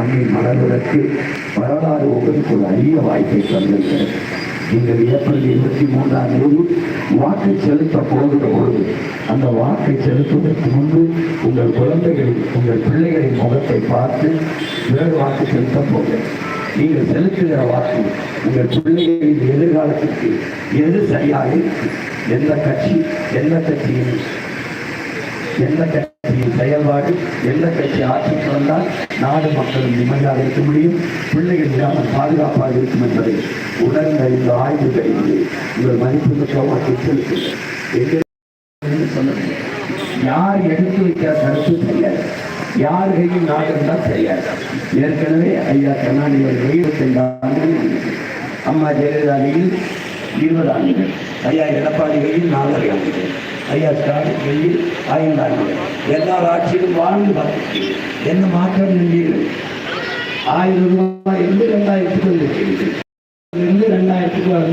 மண்ணை மலர்வதற்கு வரலாறு உங்களுக்கு ஒரு அரிய வாய்ப்பை தந்திருக்கிறது. நீங்கள் ஏப்ரல் 23ஆம் தேதி வாக்கை செலுத்த போகிற பொழுது அந்த வாக்கை செலுத்துவதற்கு முன்பு உங்கள் குழந்தைகளின் உங்கள் பிள்ளைகளின் முகத்தை பார்த்து வேறு வாக்கு செலுத்த போகிறேன். நீங்கள் செலுத்துகிற வாக்கு உங்கள் பிள்ளைகளின் எதிர்காலத்திற்கு எது சரியாக இருக்கு, எந்த கட்சியின் செயல்பாடு, எந்த கட்சி ஆட்சிக்கு வந்தால் நாடு மக்களும் நிம்மதியாக இருக்க முடியும், பிள்ளைகள் கிராமம் பாதுகாப்பாக இருக்கும் என்பதை உடனறிந்து ஆய்வு கழிந்து உங்கள் மதிப்புமிக்க வாக்கை செலுத்துங்கள். யார் எடுத்து வைக்கிற கருத்து தெரியாது, யார் கையில் நாடு இருந்தால் தெரியாது. ஏற்கனவே ஐயா கருணாநிதி 25 ஆண்டுகள், அம்மா ஜெயலலிதா கையில் 20 ஆண்டுகள், ஐயா எடப்பாடி கையில் 4 ஆண்டுகள், ஐயா ஸ்டாலின் கையில் 5 ஆண்டுகள். எல்லார் ஆட்சியிலும் வாழ்ந்து பார்த்து என்ன மாற்றம் இல்லீர்கள். 1000 ரூபாய் இருந்து 2000 2000